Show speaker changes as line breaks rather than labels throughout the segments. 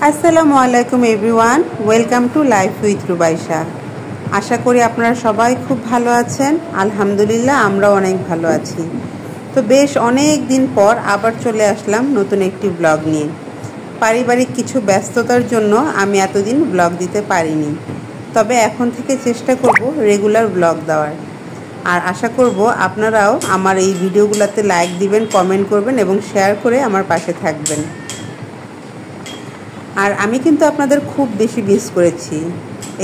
আসসালামু আলাইকুম everyone, welcome to life with Rubaisha. আশা করি আপনারা সবাই খুব ভালো আছেন। আলহামদুলিল্লাহ, আমরাও অনেক ভালো আছি। তো বেশ অনেক দিন পর আবার চলে আসলাম নতুন একটি ব্লগ নিয়ে। পারিবারিক কিছু ব্যস্ততার জন্য আমি এতদিন ব্লগ দিতে পারিনি, তবে এখন থেকে চেষ্টা করব রেগুলার ব্লগ দেওয়ার। আর আশা করব আপনারাও আমার এই ভিডিওগুলোতে লাইক দিবেন, কমেন্ট করবেন এবং শেয়ার করে আমার পাশে থাকবেন। আর আমি কিন্তু আপনাদের খুব বেশি মিস করেছি।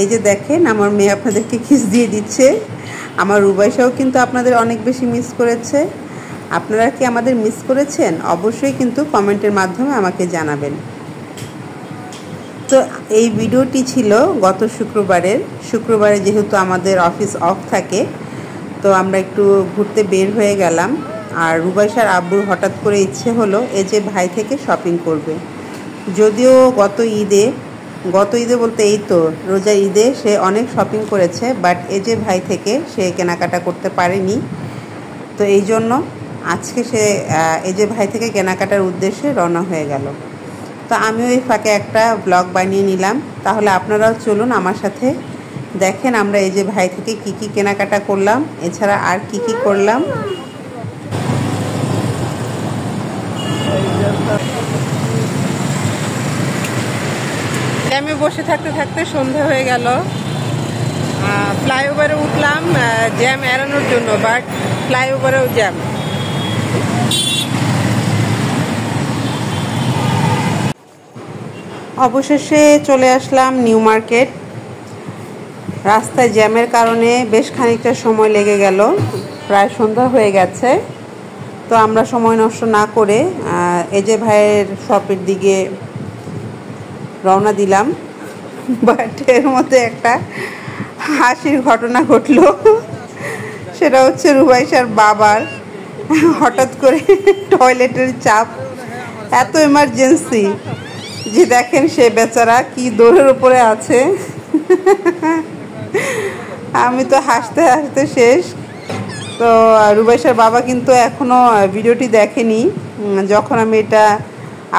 এই যে দেখেন, আমার মেয়ে আপনাদেরকে কিস দিয়ে দিচ্ছে। আমার রুবাইশাও কিন্তু আপনাদের অনেক বেশি মিস করেছে। আপনারা কি আমাদের মিস করেছেন? অবশ্যই কিন্তু কমেন্টের মাধ্যমে আমাকে জানাবেন। তো এই ভিডিওটি ছিল গত শুক্রবারে যেহেতু আমাদের অফিস অফ থাকে, তো আমরা একটু ঘুরতে বের হয়ে গেলাম। আর রুবাইশার আব্বুর হঠাৎ করে ইচ্ছে হলো এই যে ভাই থেকে শপিং করবে। যদিও গত ঈদে বলতে এই তো রোজার ঈদে সে অনেক শপিং করেছে, বাট এই যে ভাই থেকে সে কেনাকাটা করতে পারেনি। তো এই জন্য আজকে সে এই যে ভাই থেকে কেনাকাটার উদ্দেশ্যে রওনা হয়ে গেল। তো আমিও এই ফাঁকে একটা ব্লগ বানিয়ে নিলাম। তাহলে আপনারাও চলুন আমার সাথে, দেখেন আমরা এই যে ভাই থেকে কি কি কেনাকাটা করলাম, এছাড়া আর কি কি করলাম। আমি বসে থাকতে থাকতে সন্ধ্যা হয়ে গেল। ফ্লাইওভারে উঠলাম জ্যাম এড়ানোর জন্য, বাট ফ্লাইওভারেও জ্যাম। অবশেষে চলে আসলাম নিউ মার্কেট। রাস্তায় জ্যামের কারণে বেশ খানিকটা সময় লেগে গেল, প্রায় সন্ধ্যা হয়ে গেছে। তো আমরা সময় নষ্ট না করে এই যে ভাইয়ের শপের দিকে রওনা দিলাম। বাট এর মধ্যে একটা হাসির ঘটনা ঘটলো। সেটা হচ্ছে রুবাইশার বাবার হঠাৎ করে টয়লেটের চাপ, এত এমার্জেন্সি যে দেখেন সে বেচারা কি দৌড়ের উপরে আছে। আমি তো হাসতে হাসতে শেষ। তো রুবাইশার বাবা কিন্তু এখনও ভিডিওটি দেখেনি। যখন আমি এটা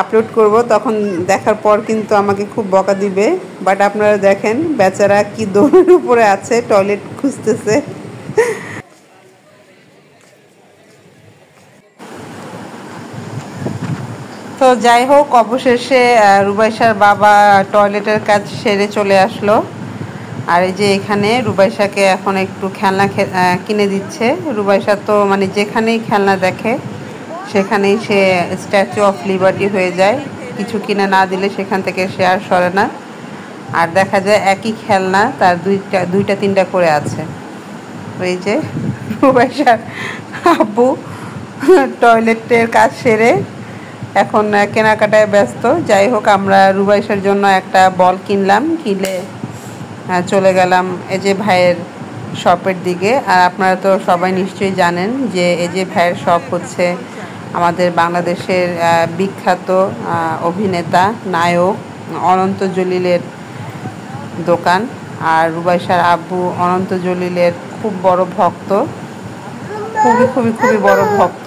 আপলোড করব তখন দেখার পর কিন্তু আমাকে খুব বকা দিবে। বাট আপনারা দেখেন বেচারা কি দৌড়ের উপরে আছে, টয়লেট খুঁজতেছে। তো যাই হোক, অবশেষে রুবাইশার বাবা টয়লেটের কাজ সেরে চলে আসলো। আর এই যে এখানে রুবাইশাকে এখন একটু খেলনা কিনে দিচ্ছে। রুবাইশা তো মানে যেখানেই খেলনা দেখে সেখানেই সে স্ট্যাচু অফ লিবার্টি হয়ে যায়। কিছু কিনে না দিলে সেখান থেকে সে আর সরে না। আর দেখা যায় একই খেলনা তার দুইটা তিনটা করে আছে। ওই যে রুবাইশার আব্বু টয়লেটের কাজ সেরে এখন কেনাকাটায় ব্যস্ত। যাই হোক, আমরা রুবাইশার জন্য একটা বল কিনলে চলে গেলাম এই যে ভাইয়ের শপের দিকে। আর আপনারা তো সবাই নিশ্চয়ই জানেন যে এই যে ভাইয়ের শপ হচ্ছে আমাদের বাংলাদেশের বিখ্যাত অভিনেতা নায়ক অনন্ত জলিলের দোকান। আর রুবাইশার আব্বু অনন্ত জলিলের খুব বড় ভক্ত, খুবই খুবই খুবই বড় ভক্ত।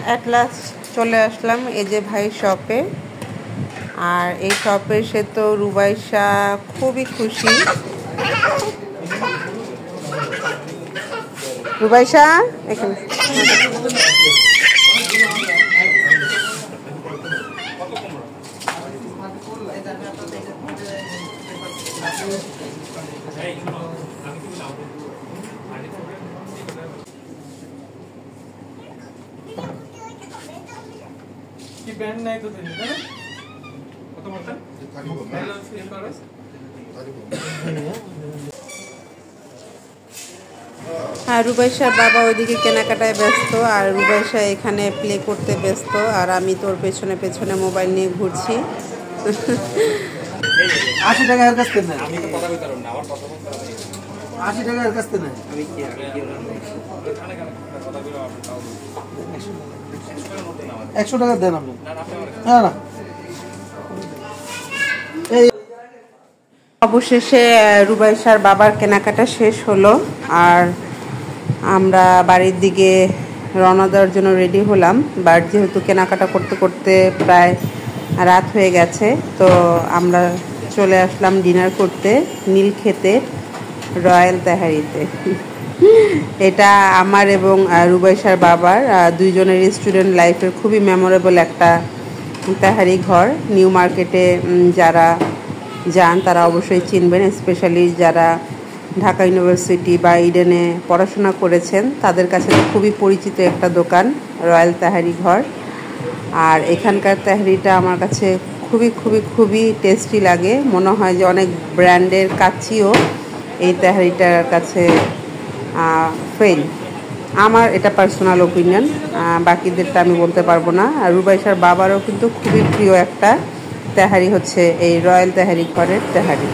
অ্যাট লাস্ট চলে আসলাম এই যে ভাই শপে। আর এই শপে সে তো রুবাইশা খুবই খুশি। রুবাইশা এখানে
কি ব্যান্ড নাই তো দিন না কত বলতেন ব্যালেন্স ফিল করস।
আর রুবাইশার বাবা ওইদিকে কেনাকাটায় ব্যস্ত, আর রুবাইশা এখানে প্লে করতে ব্যস্ত, আর আমি তোর পেছনে পেছনে মোবাইল নিয়ে ঘুরছি।
80 টাকা এর কাছ থেকে
আমি তো কথা বলতাম না, আমার কথা বলতে
80 টাকার কাছ থেকে নেয়।
আমি কি কানে কানে কথা বলে আপনি তাও
100 টাকা দেন আপনি।
না আপনি
না না
অবশেষে রুবাইশার বাবার কেনাকাটা শেষ হলো আর আমরা বাড়ির দিকে রওনা দেওয়ার জন্য রেডি হলাম। বাট যেহেতু কেনাকাটা করতে করতে প্রায় রাত হয়ে গেছে, তো আমরা চলে আসলাম ডিনার করতে নীলক্ষেতে রয়্যাল তেহারিতে। এটা আমার এবং রুবাইশার বাবার দুইজনের স্টুডেন্ট লাইফের খুবই মেমোরেবল একটা তেহারি ঘর। নিউ মার্কেটে যারা যান তারা অবশ্যই চিনবেন, স্পেশালি যারা ঢাকা ইউনিভার্সিটি বা ইডেনে পড়াশোনা করেছেন তাদের কাছে খুবই পরিচিত একটা দোকান রয়্যাল তেহারি ঘর। আর এখানকার তেহারিটা আমার কাছে খুবই খুবই খুবই টেস্টি লাগে। মনে হয় যে অনেক ব্র্যান্ডের কাছেও এই তেহারিটার কাছে ফেল। আমার এটা পার্সোনাল ওপিনিয়ন, বাকিদেরটা আমি বলতে পারবো না। আর রুবাইশার বাবারও কিন্তু খুবই প্রিয় একটা তেহারি হচ্ছে এই রয়্যাল তেহারি ঘরের তেহারি।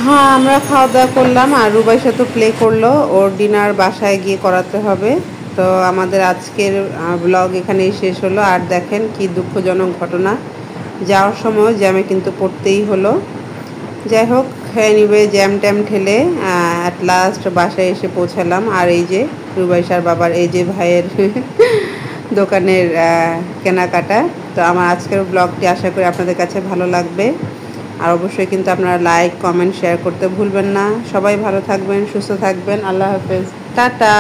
হ্যাঁ, আমরা খাওয়া দাওয়া করলাম আর রুবাইশা তো প্লে করলো, ওর ডিনার বাসায় গিয়ে করাতে হবে। তো আমাদের আজকের ব্লগ এখানেই শেষ হলো। আর দেখেন কি দুঃখজনক ঘটনা, যাওয়ার সময় জ্যামে কিন্তু পড়তেই হলো। যাই হোক, এনিওয়ে জ্যাম ট্যাম ঠেলে অ্যাট লাস্ট বাসায় এসে পৌঁছালাম। আর এই যে রুবাইশার বাবার এই যে ভাইয়ের দোকানের কেনাকাটা। তো আমার আজকের ব্লগটি আশা করি আপনাদের কাছে ভালো লাগবে। আর অবশ্যই কিন্তু আপনারা লাইক কমেন্ট শেয়ার করতে ভুলবেন না। সবাই ভালো থাকবেন, সুস্থ থাকবেন। আল্লাহ হাফেজ, টাটা।